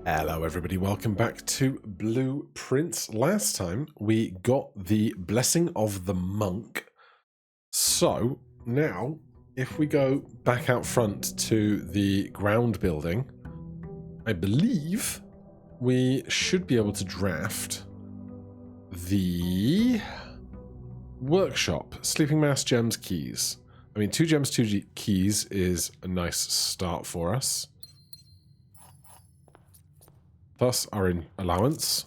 Hello everybody, welcome back to Blueprints. Last time we got the Blessing of the Monk. So now if we go back out front to the ground building, I believe we should be able to draft the workshop, Sleeping Mass, Gems, Keys. I mean, 2 gems, 2 keys is a nice start for us. Plus our allowance.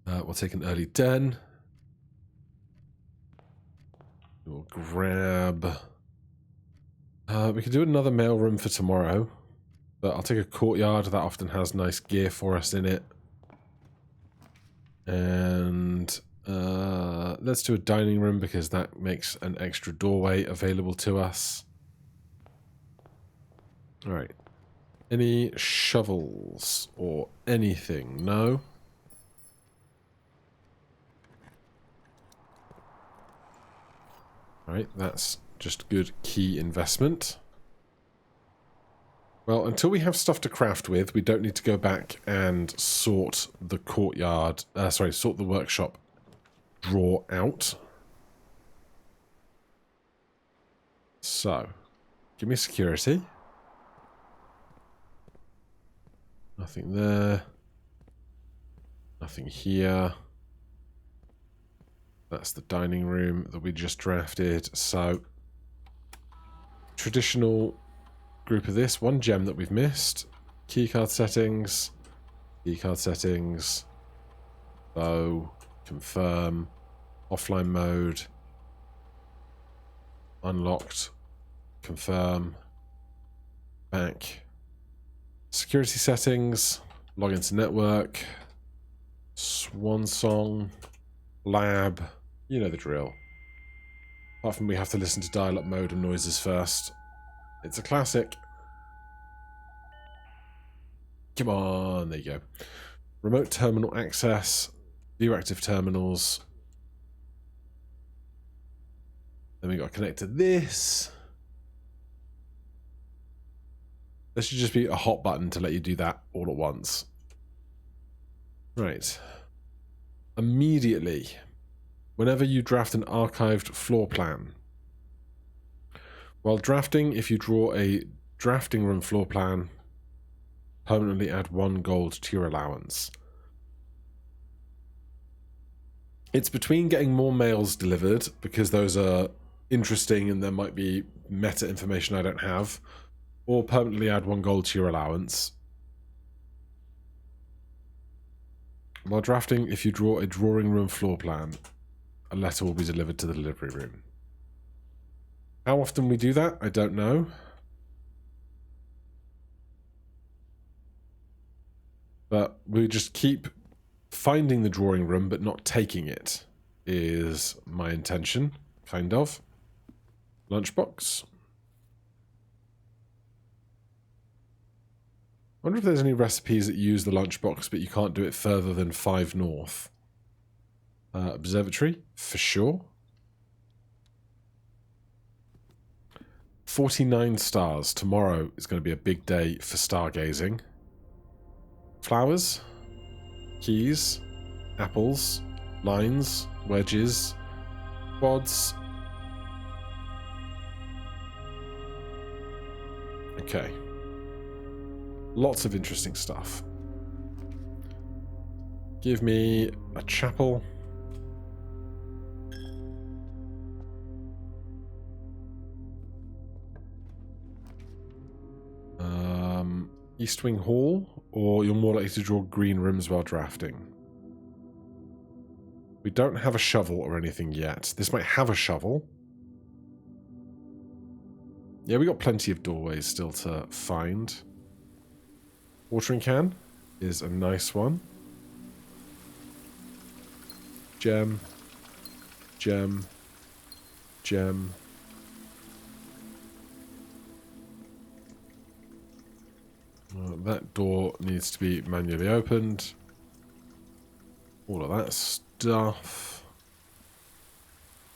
We'll take an early den. We'll grab... we could do another mailroom for tomorrow. But I'll take a courtyard. That often has nice gear for us in it. And let's do a dining room because that makes an extra doorway available to us. Alright. Any shovels or anything? No? Right, that's just good key investment. Well, until we have stuff to craft with, we don't need to go back and sort the courtyard, sort the workshop drawer out. So, give me security. Nothing there. Nothing here. That's the dining room that we just drafted. So, traditional group of this. 1 gem that we've missed. Keycard settings. Keycard settings. Bow. Confirm. Offline mode. Unlocked. Confirm. Back. Security settings. Log into network. Swan song. Lab. You know the drill. Apart from we have to listen to dial-up mode and noises first. It's a classic. Come on, there you go. Remote terminal access. View active terminals. Then we got to connect to this. There should just be a hot button to let you do that all at once. Right. Immediately, whenever you draft an archived floor plan, while drafting, if you draw a drafting room floor plan, permanently add 1 gold to your allowance. It's between getting more mails delivered, because those are interesting and there might be meta information I don't have, or permanently add 1 gold to your allowance. While drafting, if you draw a drawing room floor plan, a letter will be delivered to the delivery room. How often we do that, I don't know. But we just keep finding the drawing room, but not taking it, is my intention, kind of. Lunchbox. I wonder if there's any recipes that use the lunchbox, but you can't do it further than 5 north. Observatory, for sure. 49 stars. Tomorrow is going to be a big day for stargazing. Flowers, keys, apples, lines, wedges, quads. Okay. Lots of interesting stuff. Give me a chapel. East Wing Hall, or you're more likely to draw green rooms while drafting. We don't have a shovel or anything yet. This might have a shovel. Yeah, we got plenty of doorways still to find. Watering can is a nice one. Gem. Gem. Gem. That door needs to be manually opened. All of that stuff.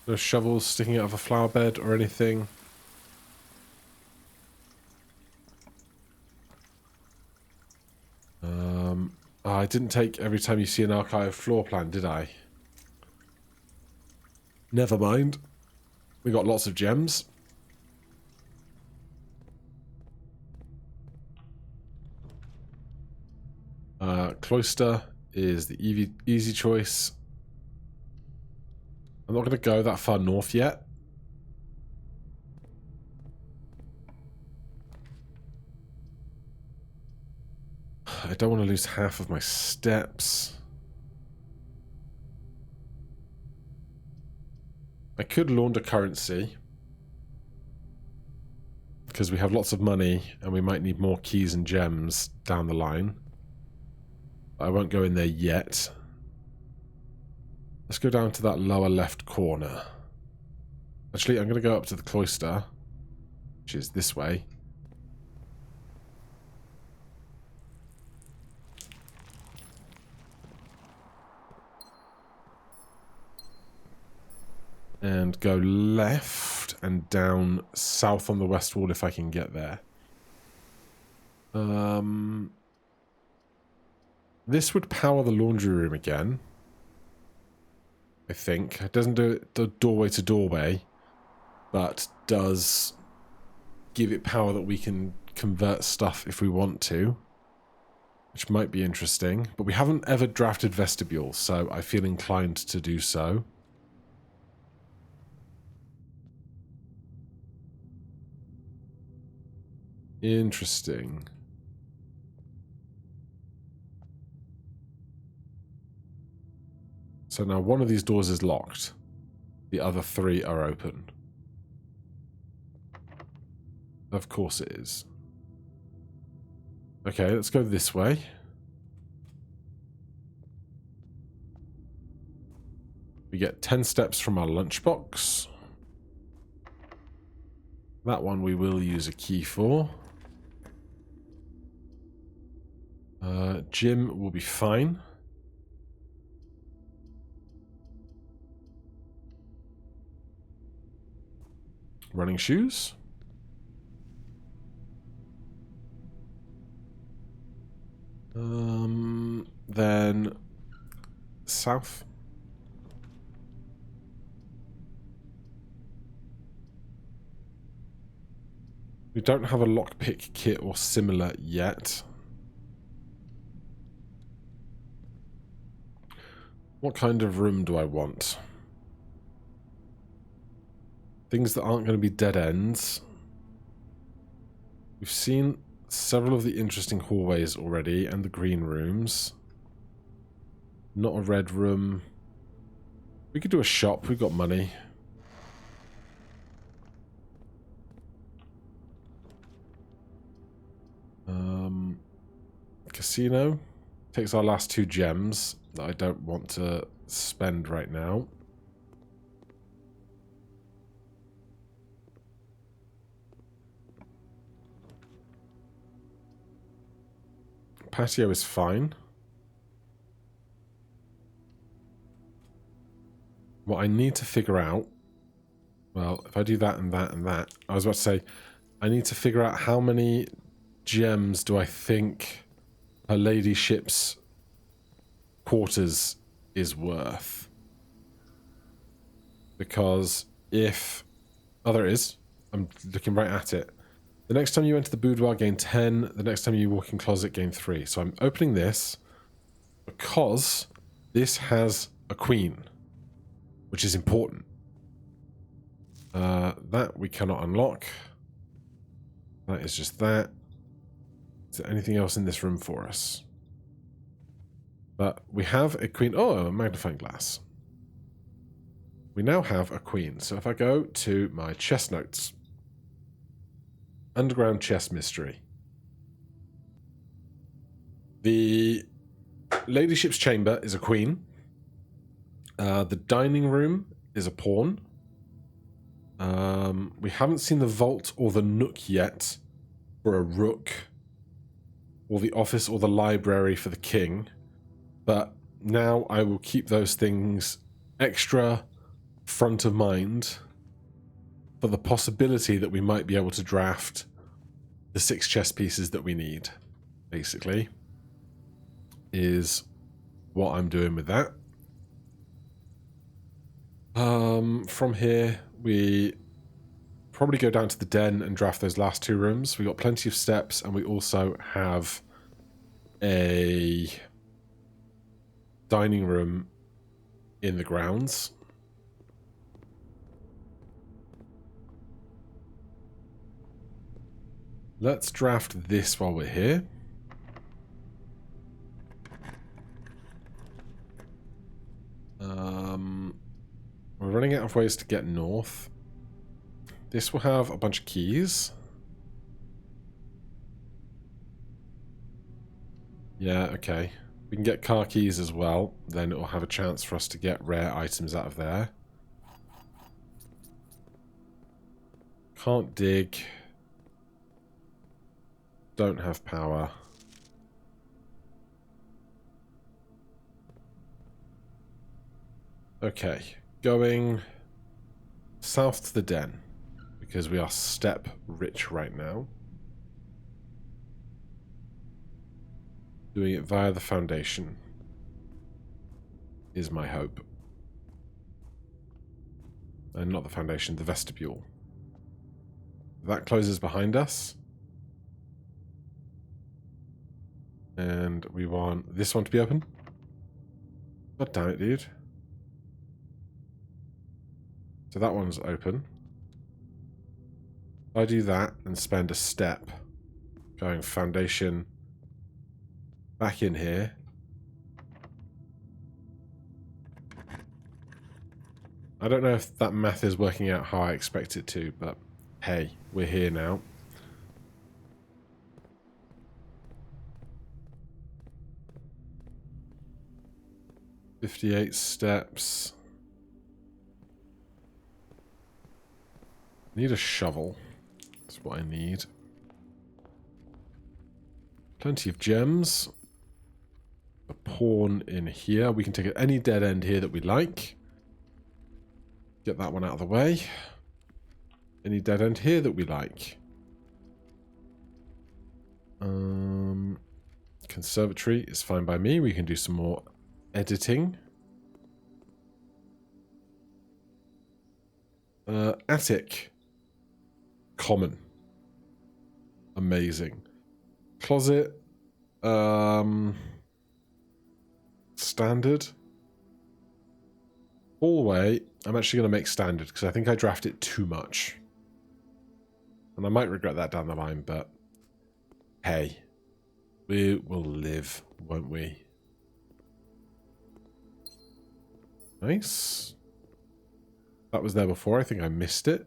No shovels sticking out of a flower bed or anything. I didn't take every time you see an archive floor plan, did I? Never mind. We got lots of gems. Cloister is the easy choice. I'm not going to go that far north yet. I don't want to lose half of my steps. I could launder currency, because we have lots of money and we might need more keys and gems down the line. I won't go in there yet. Let's go down to that lower left corner. Actually, I'm going to go up to the cloister, which is this way. And go left and down south on the west wall if I can get there. This would power the laundry room again. I think. It doesn't do it the doorway to doorway, but does give it power that we can convert stuff if we want to, which might be interesting. But we haven't ever drafted vestibule, so I feel inclined to do so. Interesting. So now one of these doors is locked. The other three are open. Of course it is. Okay, let's go this way. We get 10 steps from our lunchbox. That one we will use a key for. Gym will be fine. Running shoes. Then south. We don't have a lockpick kit or similar yet. What kind of room do I want? Things that aren't going to be dead ends. We've seen several of the interesting hallways already and the green rooms. Not a red room. We could do a shop. We've got money. Casino. Takes our last 2 gems that I don't want to spend right now. Patio is fine. What I need to figure out... Well, if I do that and that and that... I was about to say, I need to figure out how many gems do I think her ladyship's quarters is worth. Because if... Oh, there it is. I'm looking right at it. The next time you enter the boudoir, gain 10. The next time you walk in closet, gain 3. So I'm opening this because this has a queen, which is important. That we cannot unlock. That is just that. Is there anything else in this room for us? But we have a queen. Oh, a magnifying glass. We now have a queen. So if I go to my chest notes. Underground chest mystery. The ladyship's chamber is a queen. The dining room is a pawn. We haven't seen the vault or the nook yet for a rook. Or the office or the library for the king. But now I will keep those things extra front of mind for the possibility that we might be able to draft the 6 chess pieces that we need, basically. is what I'm doing with that. From here, we probably go down to the den and draft those last 2 rooms. We got plenty of steps, and we also have a dining room in the grounds. Let's draft this while we're here. We're running out of ways to get north. This will have a bunch of keys. Yeah, okay. We can get car keys as well. Then it will have a chance for us to get rare items out of there. Can't dig. Don't have power. Okay, going south to the den, because we are step rich right now. Doing it via the foundation is my hope. And not the foundation, the vestibule. That closes behind us. And we want this one to be open. God damn it, dude. So that one's open. I do that and spend a step going foundation back in here. I don't know if that math is working out how I expect it to, but hey, we're here now. "58 steps. Need a shovel. That's what I need. Plenty of gems. A pawn in here. We can take any dead end here that we like. Get that one out of the way. Any dead end here that we like. Conservatory is fine by me. We can do some more editing. Attic. Common. Amazing. Closet. Standard. Hallway. I'm actually going to make standard because I think I drafted it too much. And I might regret that down the line, but hey, we will live, won't we? Nice. That was there before. I think I missed it.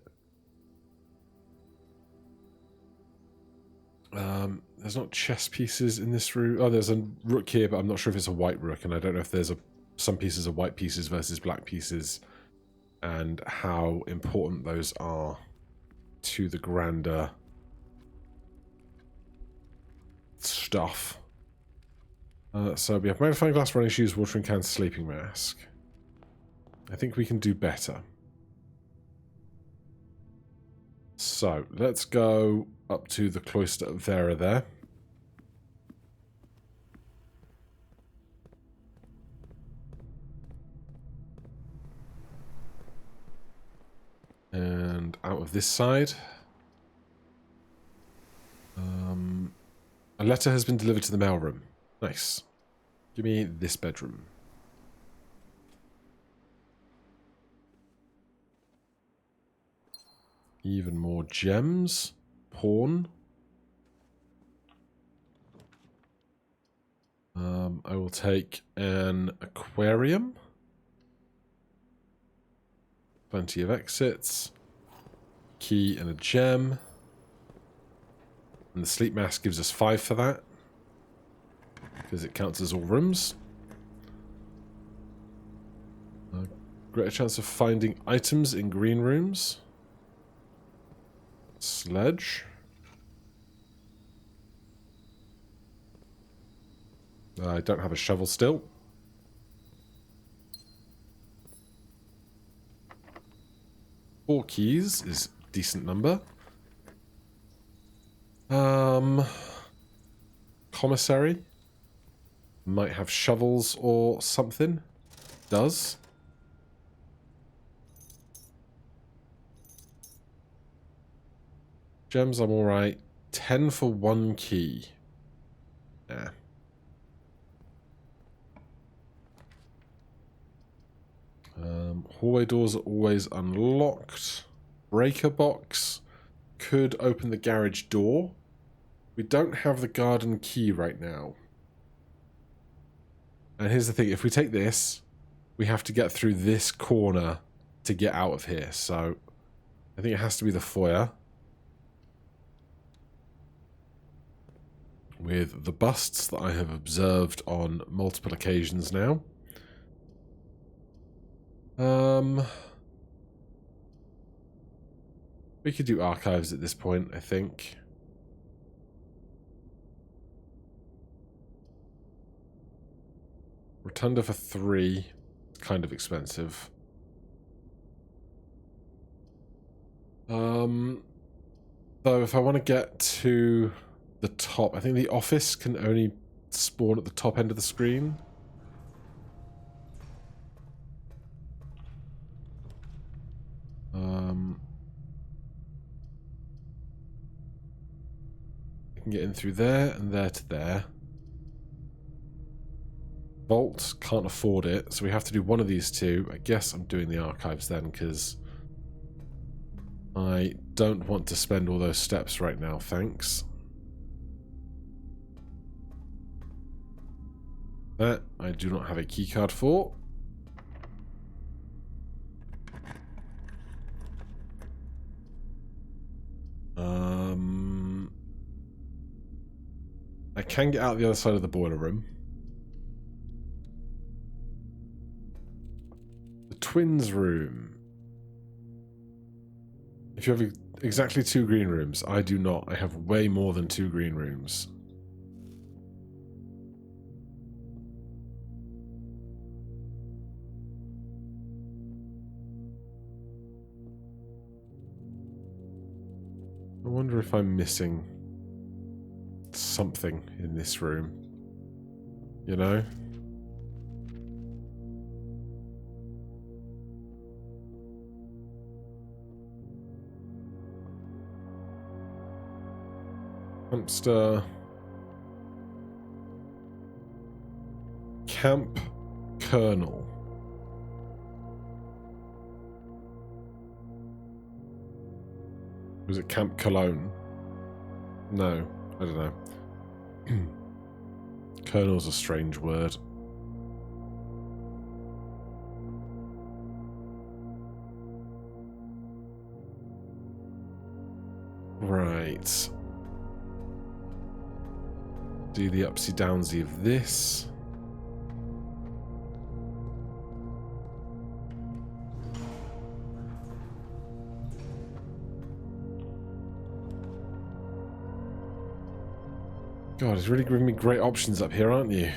There's not chess pieces in this room. Oh, there's a rook here, but I'm not sure if it's a white rook, and I don't know if there's some pieces are white pieces versus black pieces, and how important those are to the grander stuff. So we have magnifying glass, running shoes, watering can, sleeping mask. I think we can do better. So let's go up to the cloister of Vera there. And out of this side. A letter has been delivered to the mailroom. Nice. Give me this bedroom. Even more gems. Pawn. I will take an aquarium. Plenty of exits. Key and a gem. And the sleep mask gives us 5 for that. Because it counts as all rooms. Greater chance of finding items in green rooms. Sledge. I don't have a shovel still. Four keys is a decent number. Commissary. Might have shovels or something. Does. Gems, I'm alright. 10 for 1 key. Nah. Hallway doors are always unlocked. Breaker box could open the garage door. We don't have the garden key right now. And here's the thing, if we take this, we have to get through this corner to get out of here. So I think it has to be the foyer. With the busts that I have observed on multiple occasions now. We could do archives at this point, I think. Rotunda for 3. Kind of expensive. Though if I want to get to the top, I think the office can only spawn at the top end of the screen. I can get in through there and there to there. Vault, can't afford it, so we have to do one of these two. I guess I'm doing the archives then, because I don't want to spend all those steps right now, thanks. That I do not have a keycard for. I can get out the other side of the boiler room. The twins room. If you have exactly 2 green rooms, I do not. I have way more than 2 green rooms. I wonder if I'm missing something in this room. You know? Hamster. Camp Colonel. Was it Camp Cologne? No, I don't know. Colonel's a strange word. Right. Do the upsy downsy of this. God, it's really giving me great options up here, aren't you?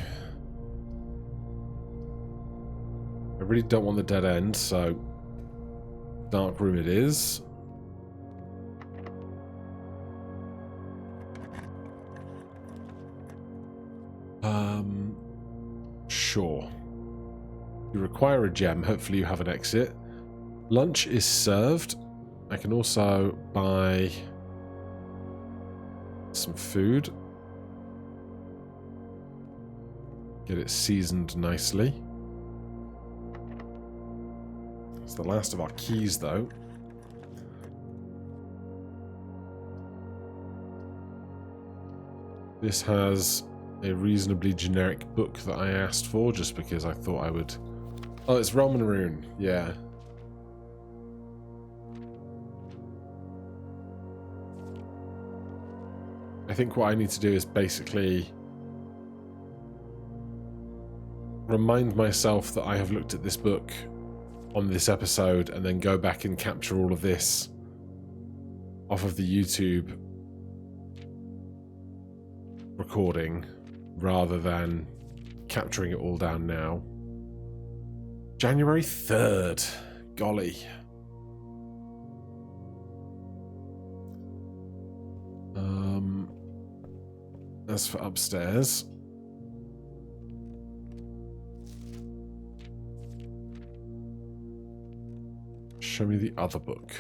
I really don't want the dead end, so dark room it is. Sure. You require a gem, hopefully you have an exit. Lunch is served. I can also buy some food. Get it seasoned nicely. It's the last of our keys, though. This has a reasonably generic book that I asked for, just because I thought I would... Oh, it's Realm and Rune, yeah. I think what I need to do is basically remind myself that I have looked at this book on this episode and then go back and capture all of this off of the YouTube recording rather than capturing it all down now. January 3rd. Golly. As for upstairs, Show me the other book.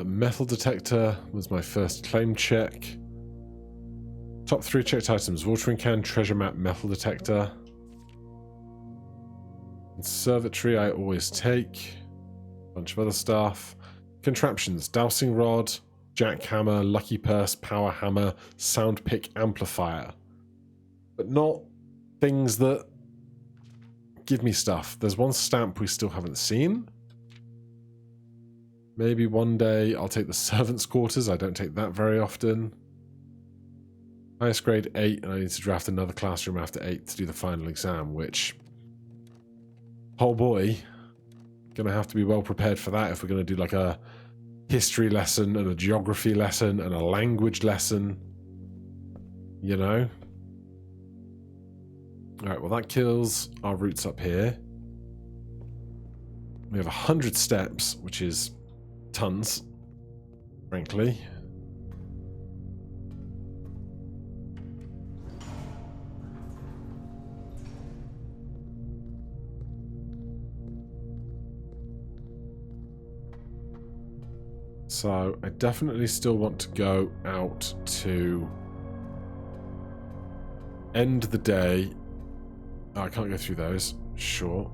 Metal detector was my first claim check. Top 3 checked items: watering can, treasure map, metal detector. Conservatory I always take. Bunch of other stuff. Contraptions: dowsing rod, jackhammer, lucky purse, power hammer, sound pick, amplifier. But not things that give me stuff. There's one stamp we still haven't seen. Maybe one day I'll take the servants' quarters. I don't take that very often. Highest grade 8, and I need to draft another classroom after 8 to do the final exam, which... oh boy. Gonna have to be well prepared for that if we're gonna do like a history lesson and a geography lesson and a language lesson. You know? Alright, well that kills our routes up here. We have 100 steps, which is tons, frankly. So I definitely still want to go out to end the day. Oh, I can't go through those. Sure.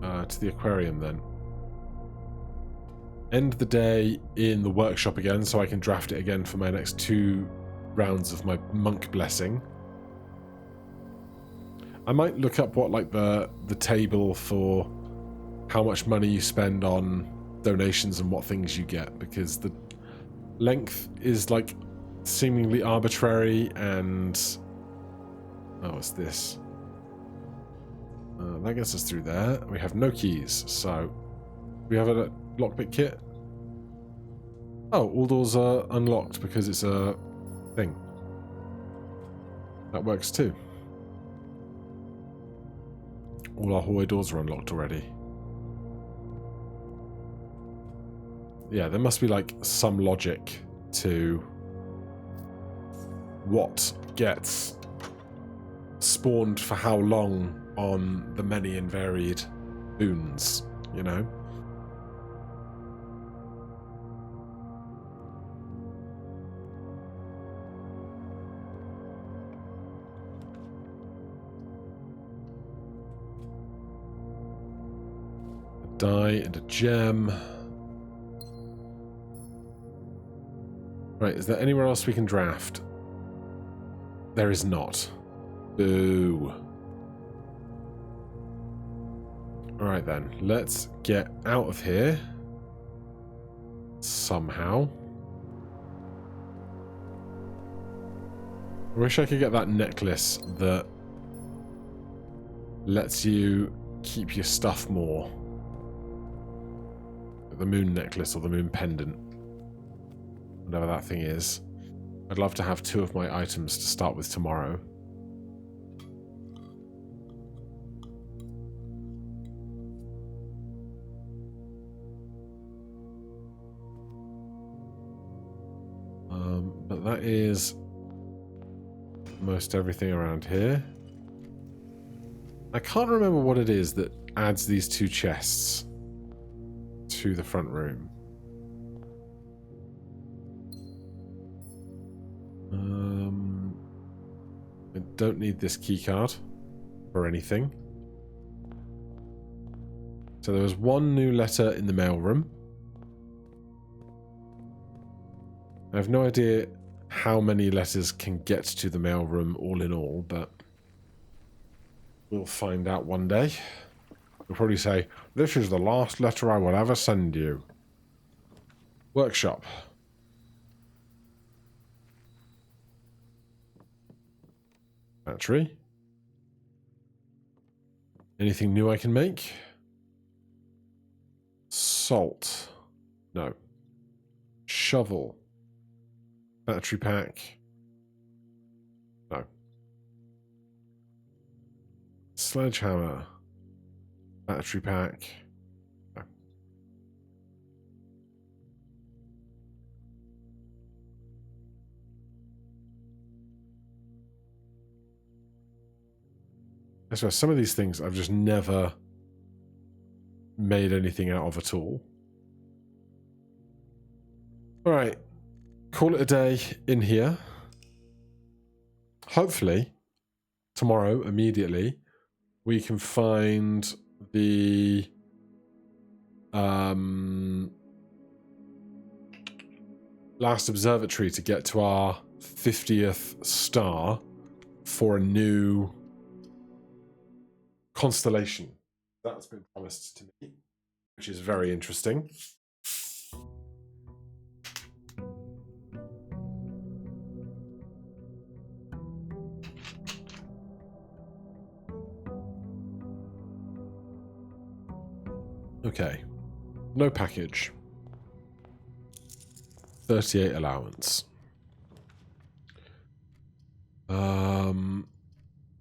To the aquarium then. End the day in the workshop again so I can draft it again for my next 2 rounds of my monk blessing. I might look up what like the table for how much money you spend on donations and what things you get, because the length is like seemingly arbitrary. And oh, what's this? That gets us through there. We have no keys, so we have a lockpick kit. Oh, all doors are unlocked because it's a thing. That works too. All our hallway doors are unlocked already. Yeah, there must be like some logic to what gets spawned for how long on the many and varied boons, you know? A die and a gem. Right, is there anywhere else we can draft? There is not. Boo. Alright then, let's get out of here. Somehow. I wish I could get that necklace that lets you keep your stuff more. The moon necklace or the moon pendant. Whatever that thing is. I'd love to have 2 of my items to start with tomorrow. But that is most everything around here. I can't remember what it is that adds these 2 chests to the front room. I don't need this keycard for anything. So there was 1 new letter in the mailroom. I have no idea how many letters can get to the mailroom all in all, but we'll find out one day. We'll probably say, "This is the last letter I will ever send you." Workshop. Battery. Anything new I can make? Salt. No. Shovel. Battery pack. No. Sledgehammer. Battery pack. No. I swear, some of these things I've just never made anything out of at all. Alright, call it a day in here. Hopefully, tomorrow, immediately, we can find the last observatory to get to our 50th star for a new constellation. That's been promised to me, which is very interesting. Okay, no package. 38 allowance. I'm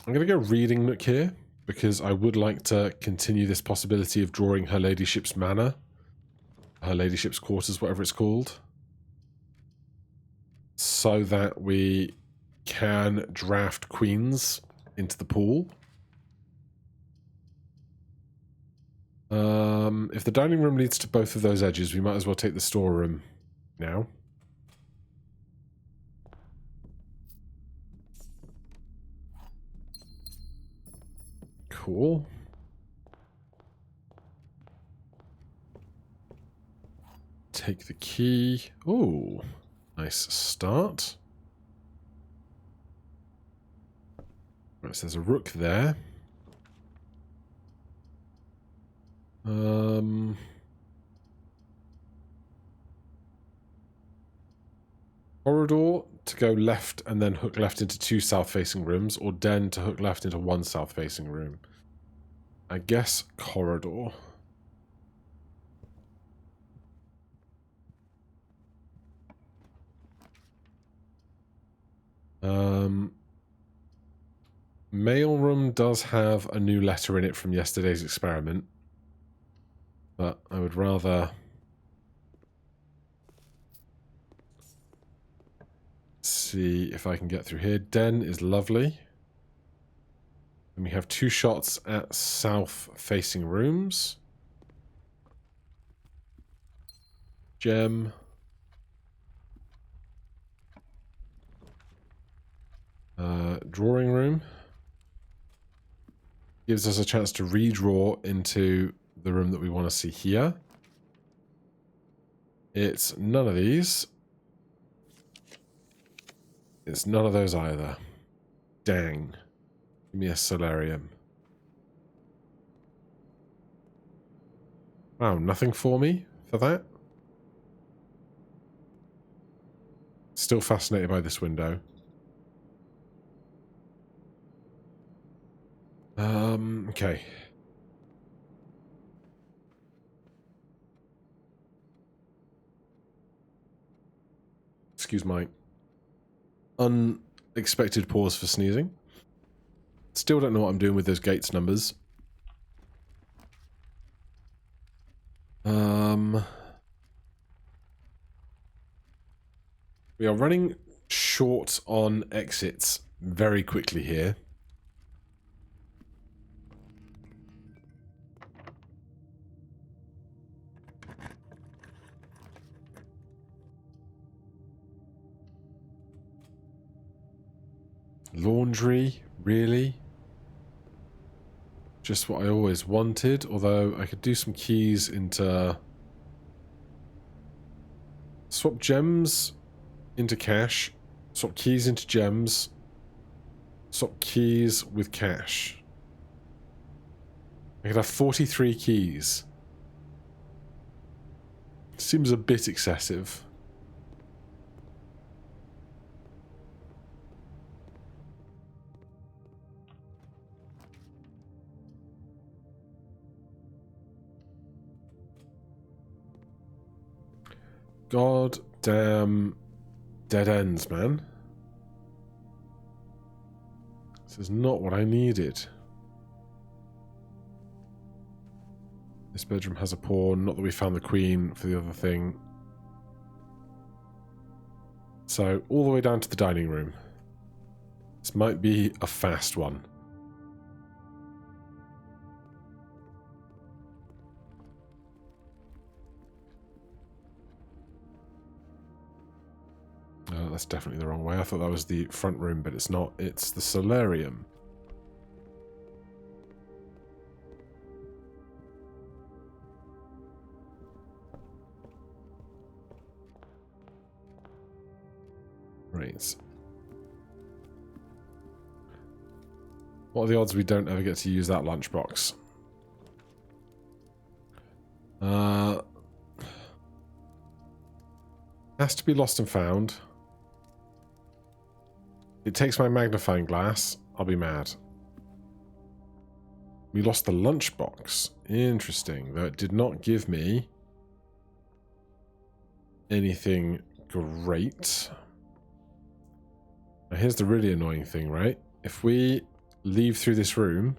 going to go reading nook here, because I would like to continue this possibility of drawing her ladyship's manor. Her ladyship's quarters, whatever it's called. So that we can draft queens into the pool. If the dining room leads to both of those edges, we might as well take the storeroom now. Cool. Take the key. Ooh, nice start. Right, so there's a rook there. Corridor to go left and then hook left into 2 south-facing rooms, or den to hook left into 1 south-facing room. I guess corridor. Mailroom does have a new letter in it from yesterday's experiment, but I would rather see if I can get through here. Den is lovely. And we have 2 shots at south-facing rooms. Gem. Drawing room. Gives us a chance to redraw into the room that we want to see here. It's none of these. It's none of those either. Dang. Give me a solarium. Wow, nothing for me for that? Still fascinated by this window. Okay. Excuse my unexpected pause for sneezing. Still don't know what I'm doing with those gates numbers. We are running short on exits very quickly here. Laundry, really? Just what I always wanted, although I could do some keys into... Swap gems into cash, swap keys into gems, swap keys with cash. I could have 43 keys. Seems a bit excessive. God damn dead ends, man. This is not what I needed. This bedroom has a pawn. Not that we found the queen for the other thing. So, all the way down to the dining room. This might be a fast one. That's definitely the wrong way. I thought that was the front room, but it's not. It's the solarium. Right. What are the odds we don't ever get to use that lunchbox? Has to be lost and found. It takes my magnifying glass. I'll be mad. We lost the lunchbox. Interesting. Though it did not give me anything great. Now here's the really annoying thing, right? If we leave through this room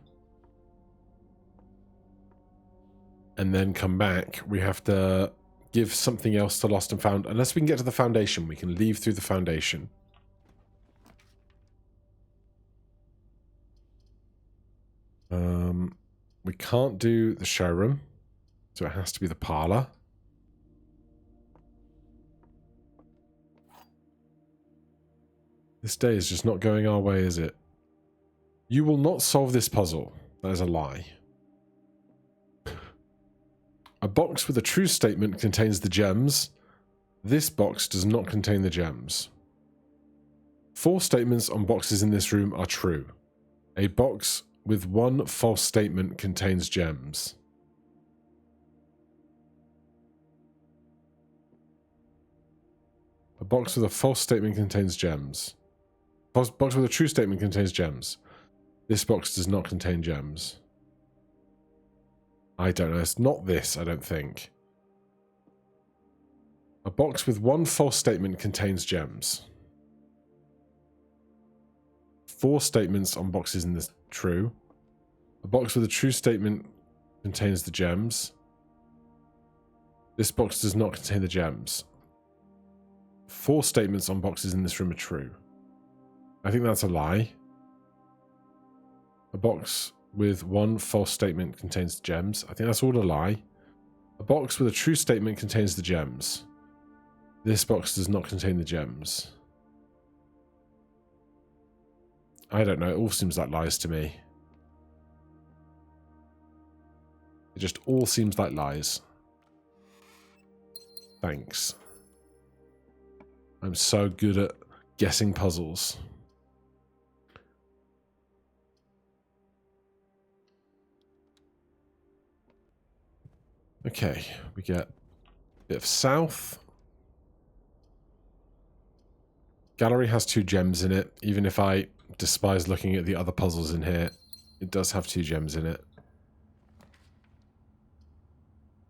and then come back, we have to give something else to lost and found. Unless we can get to the foundation, we can leave through the foundation. We can't do the showroom, so it has to be the parlor. This day is just not going our way, is it? You will not solve this puzzle. That is a lie. A box with a true statement contains the gems. This box does not contain the gems. 4 statements on boxes in this room are true. A box with 1 false statement contains gems. A box with a false statement contains gems. Box with a true statement contains gems. This box does not contain gems. I don't know. It's not this, I don't think. A box with 1 false statement contains gems. 4 statements on boxes in this true. A box with a true statement contains the gems. This box does not contain the gems. 4 statements on boxes in this room are true. I think that's a lie. A box with 1 false statement contains the gems. I think that's all a lie. A box with a true statement contains the gems. This box does not contain the gems. I don't know. It all seems like lies to me. It just all seems like lies. Thanks. I'm so good at guessing puzzles. Okay, we get a bit of south. Gallery has 2 gems in it. Even if I despise looking at the other puzzles in here, it does have 2 gems in it.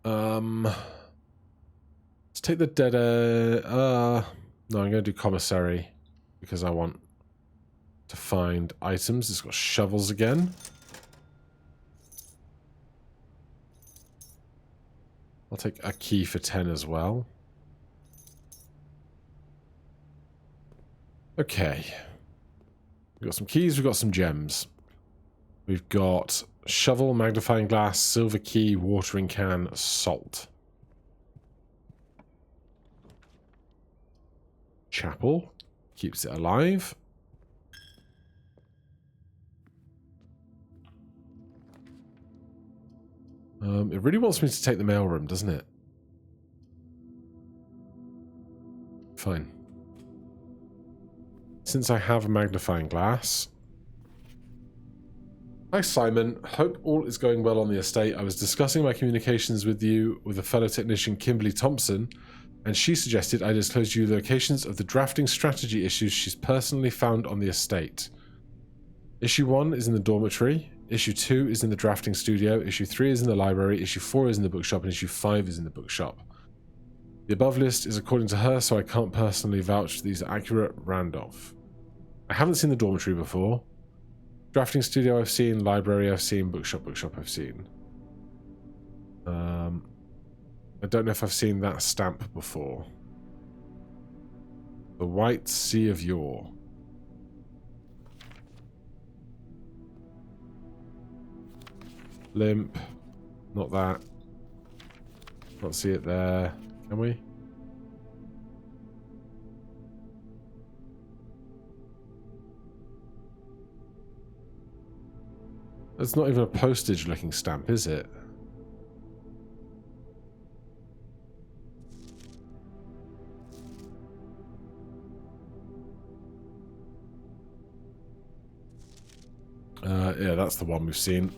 Let's take the dead no, I'm going to do commissary because I want to find items. It's got shovels again. I'll take a key for 10 as well. Okay. We've got some keys, we've got some gems. We've got shovel, magnifying glass, silver key, watering can, salt. Chapel. Keeps it alive. It really wants me to take the mailroom, doesn't it? Fine. Since I have a magnifying glass. Hi Simon, hope all is going well on the estate. I was discussing my communications with you with a fellow technician, Kimberly Thompson, and she suggested I disclose you locations of the drafting strategy issues she's personally found on the estate. Issue 1 is in the dormitory, Issue 2 is in the drafting studio, Issue 3 is in the library, Issue 4 is in the bookshop, and Issue 5 is in the bookshop. The above list is according to her, so I can't personally vouch these are accurate. Randolph. I haven't seen the dormitory before. Drafting studio I've seen, library I've seen, bookshop I've seen. I don't know if I've seen that stamp before. The White Sea of Yore. Limp. Not that. Can't see it there. Can we? It's not even a postage looking stamp, is it? Yeah, that's the one we've seen.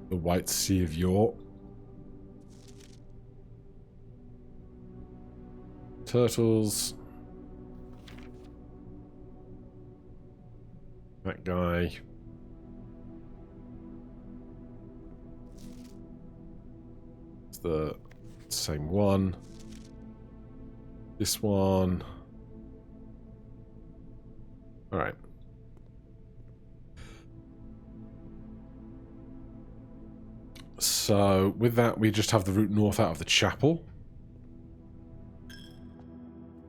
The White Sea of York. Turtles. That guy. It's the same one. This one. Alright. So, with that, we just have the route north out of the chapel.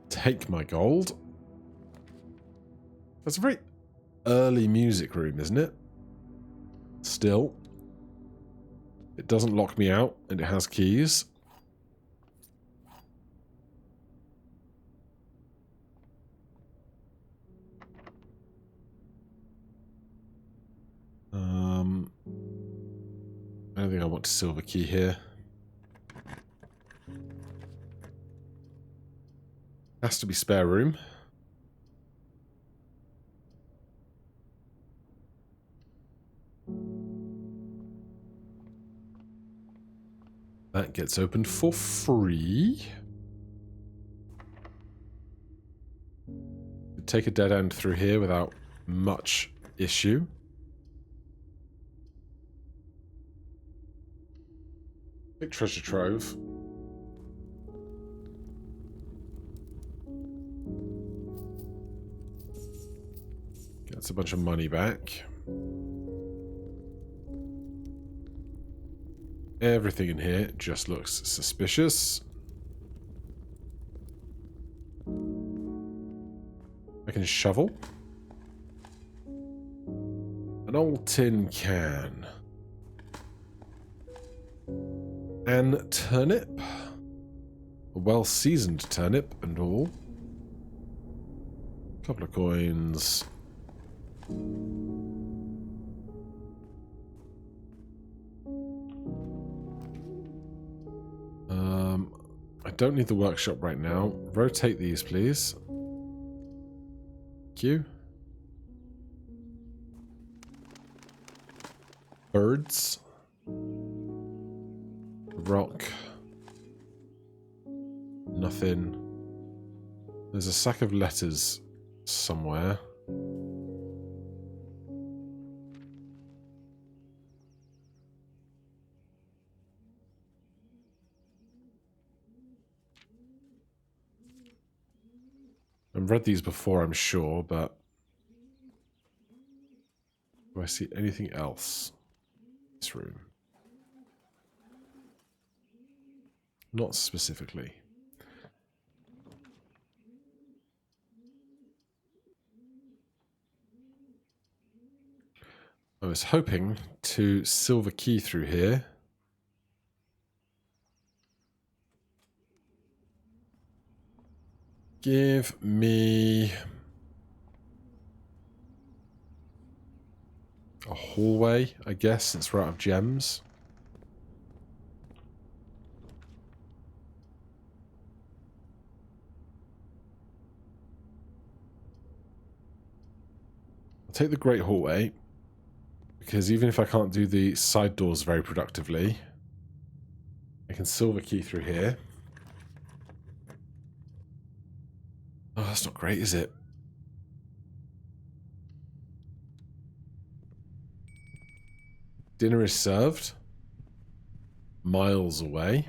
Take my gold. That's a very early music room, isn't it? Still. It doesn't lock me out, and it has keys. I don't think I want a silver key here. Has to be spare room. That gets opened for free. Take a dead end through here without much issue. Big treasure trove. Gets a bunch of money back. Everything in here just looks suspicious. I can shovel. An old tin can. An turnip. A well-seasoned turnip and all. Couple of coins. I don't need the workshop right now. Rotate these, please. Thank you. Birds. Rock. Nothing. There's a sack of letters somewhere. I've read these before, I'm sure, but do I see anything else in this room? Not specifically. I was hoping to silver key through here. Give me a hallway, I guess, since we're out of gems. I'll take the Great Hallway, because even if I can't do the side doors very productively, I can silver key through here. Oh, that's not great, is it? Dinner is served. Miles away.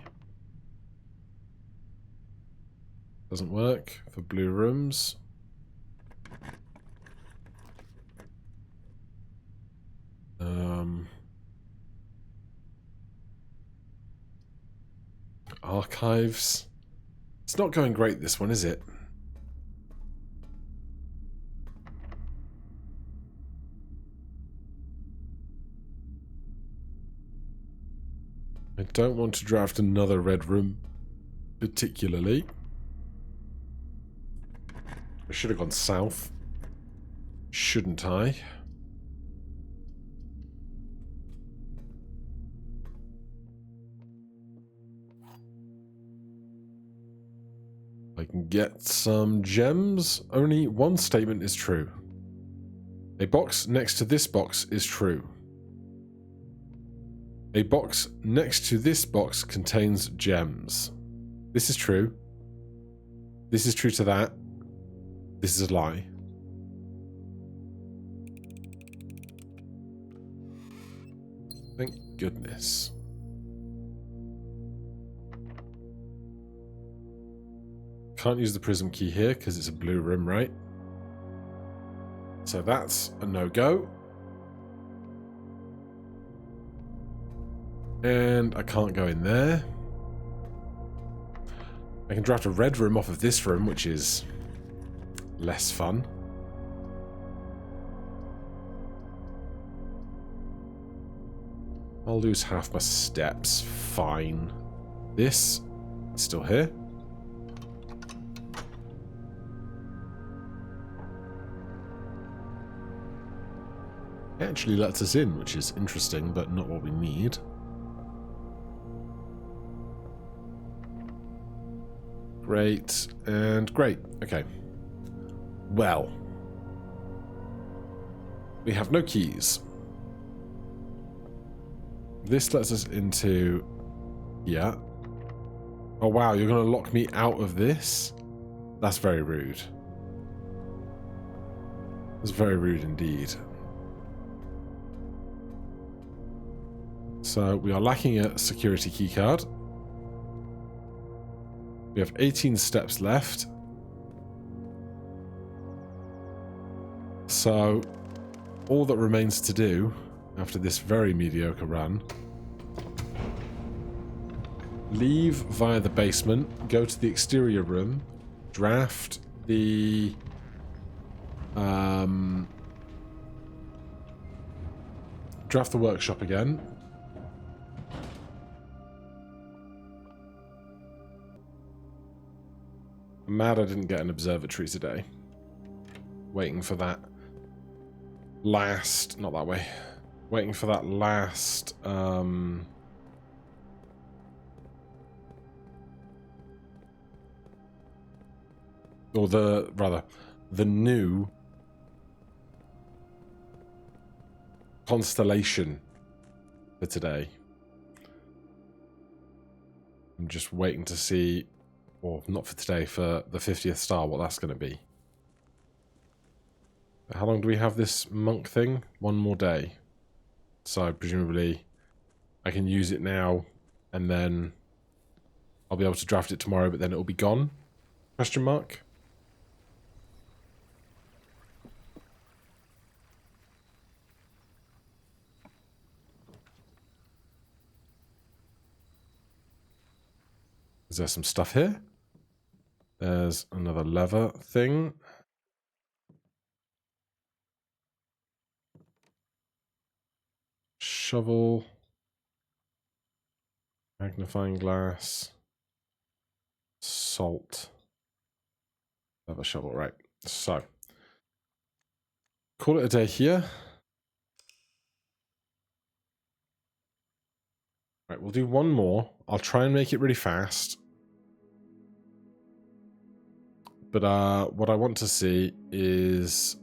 Doesn't work for blue rooms. Archives. It's not going great, this one, is it? I don't want to draft another red room, particularly. I should have gone south. Shouldn't I? I can get some gems. Only one statement is true. A box next to this box is true. A box next to this box contains gems. This is true. This is true to that. This is a lie. Thank goodness. Can't use the prism key here because it's a blue room, right? So that's a no-go. And I can't go in there. I can draft a red room off of this room, which is less fun. I'll lose half my steps. Fine. This is still here. It actually lets us in, which is interesting, but not what we need. Great, and great. Okay. Well. We have no keys. This lets us into... Yeah. Oh wow, you're going to lock me out of this? That's very rude. That's very rude indeed. So we are lacking a security keycard. We have 18 steps left. So all that remains to do after this very mediocre run, leave via the basement, go to the exterior room, draft the workshop again. I'm mad I didn't get an observatory today. Waiting for that last... Not that way. Waiting for that last... Or the... Rather, the new constellation for today. I'm just waiting to see... Or not for today, for the 50th star, what that's going to be. How long do we have this monk thing? One more day. So presumably I can use it now and then I'll be able to draft it tomorrow, but then it'll be gone? Question mark? Is there some stuff here? There's another lever thing. Shovel. Magnifying glass. Salt. Lever shovel, right. So. Call it a day here. Right, we'll do one more. I'll try and make it really fast. But what I want to see is...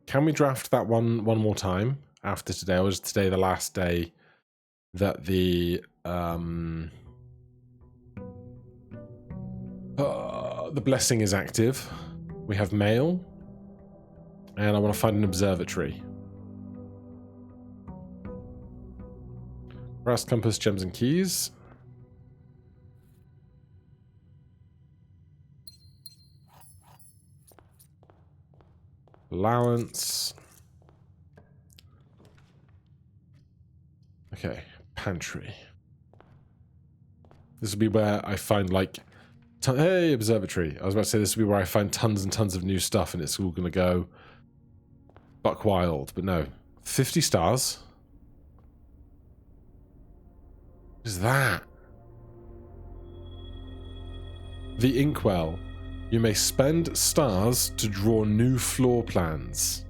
Can we draft that one more time after today? Or is today the last day that the blessing is active? We have mail. And I want to find an observatory. Brass compass, gems and keys. Allowance. Okay, pantry. This will be where I find like... Hey, observatory. I was about to say this will be where I find tons and tons of new stuff and it's all going to go buck wild. But no. 50 stars. What is that? The inkwell. You may spend stars to draw new floor plans.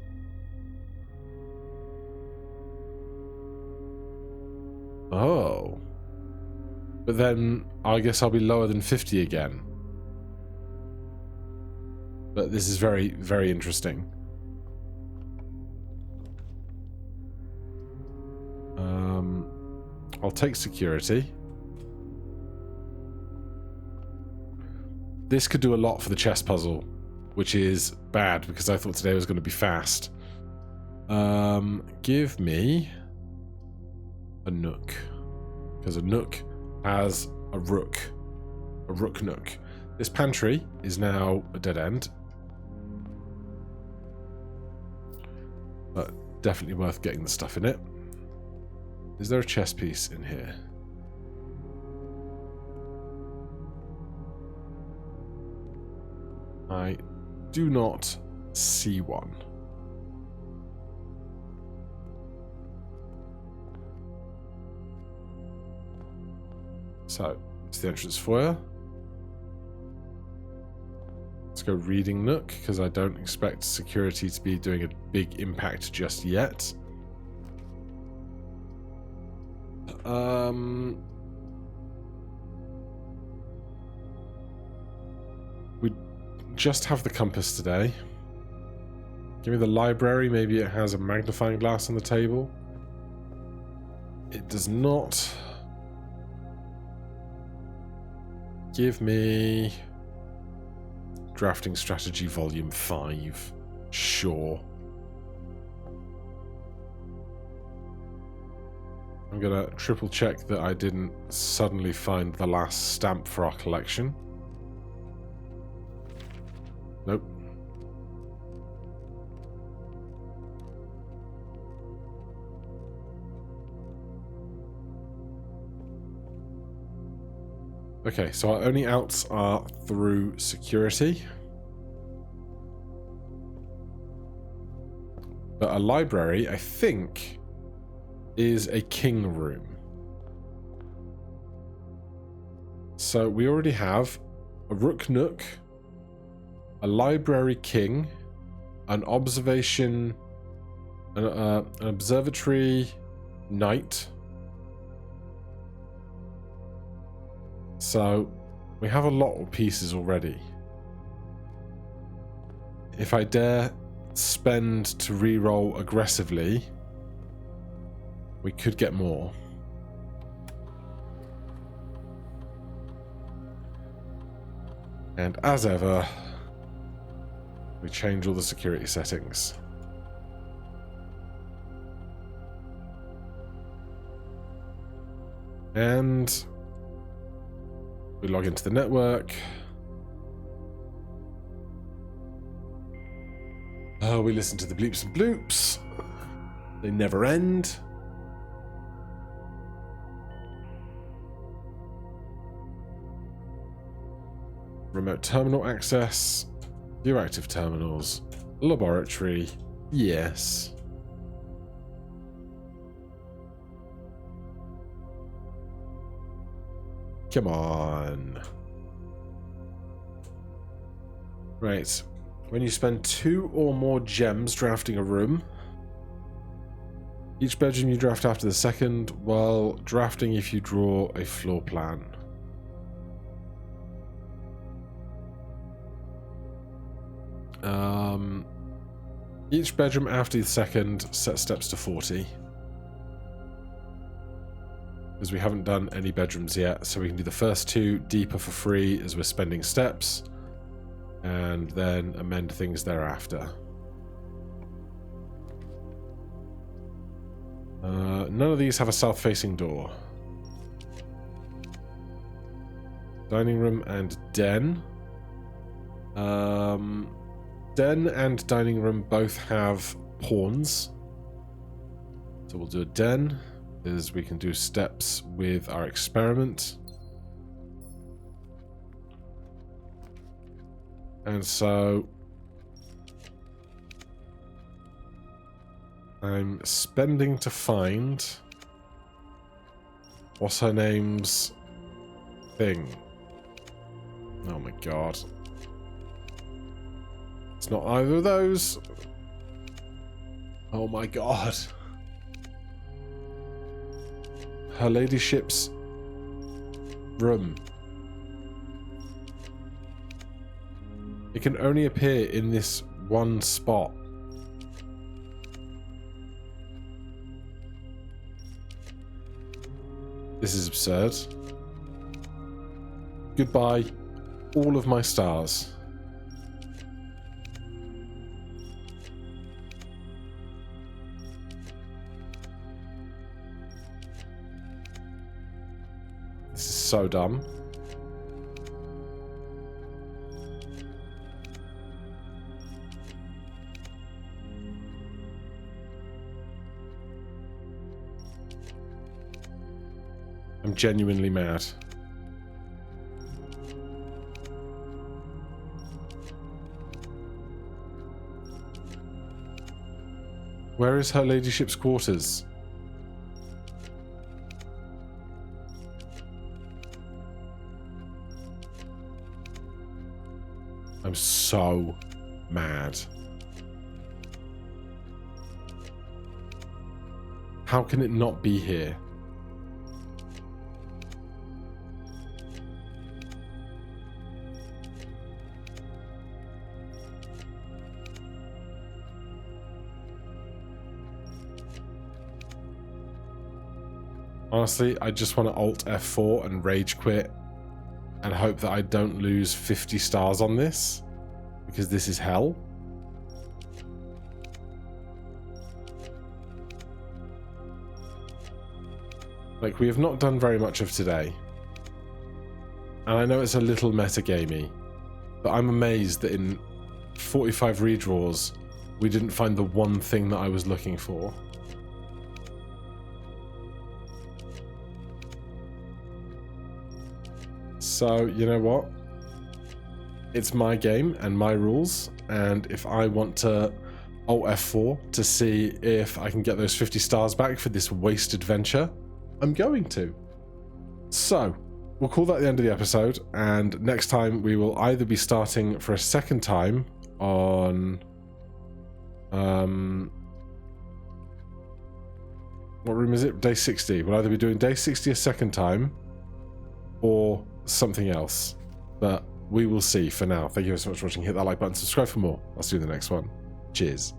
Oh. But then I guess I'll be lower than 50 again. But this is very, very interesting. I'll take security. This could do a lot for the chess puzzle, which is bad because I thought today was going to be fast. Give me a nook, because a nook has a rook nook. This pantry is now a dead end, but definitely worth getting the stuff in it. Is there a chess piece in here? I do not see one. So, it's the entrance foyer. Let's go reading nook, because I don't expect security to be doing a big impact just yet. We just have the compass today. Give me the library. Maybe it has a magnifying glass on the table. It does not. Give me Drafting Strategy Volume 5. Sure. I'm gonna triple check that I didn't suddenly find the last stamp for our collection. Nope. Okay, so our only outs are through security. But a library, I think, is a king room. So we already have a rook nook, a library king, an observation, an observatory knight. So we have a lot of pieces already. If I dare spend to reroll aggressively, we could get more. And as ever, we change all the security settings. And we log into the network. We listen to the bleeps and bloops. They never end. Remote terminal access. View active terminals. Laboratory. Yes. Come on. Right. When you spend 2 or more gems drafting a room, each bedroom you draft after the second, while drafting if you draw a floor plan. Each bedroom after the second set steps to 40. Because we haven't done any bedrooms yet, so we can do the first 2 deeper for free as we're spending steps, and then amend things thereafter. None of these have a south-facing door. Dining room and den. Den and dining room both have pawns. So we'll do a den, as we can do steps with our experiment. And so I'm spending to find what's her name's thing. Oh my god. It's not either of those. Oh my god. Her ladyship's room. It can only appear in this one spot. This is absurd. Goodbye, all of my stars. This is so dumb. I'm genuinely mad. Where is her ladyship's quarters? I'm so mad. How can it not be here? Honestly, I just want to Alt F4 and rage quit and hope that I don't lose 50 stars on this, because this is hell. Like, we have not done very much of today. And I know it's a little metagamey, but I'm amazed that in 45 redraws, we didn't find the one thing that I was looking for. So, you know what? It's my game and my rules, and if I want to Alt F4 to see if I can get those 50 stars back for this wasted venture, I'm going to. So, we'll call that the end of the episode, and next time we will either be starting for a second time on... what room is it? Day 60. We'll either be doing day 60 a second time, or something else, but we will see. For now, thank you so much for watching. Hit that like button, subscribe for more. I'll see you in the next one. Cheers.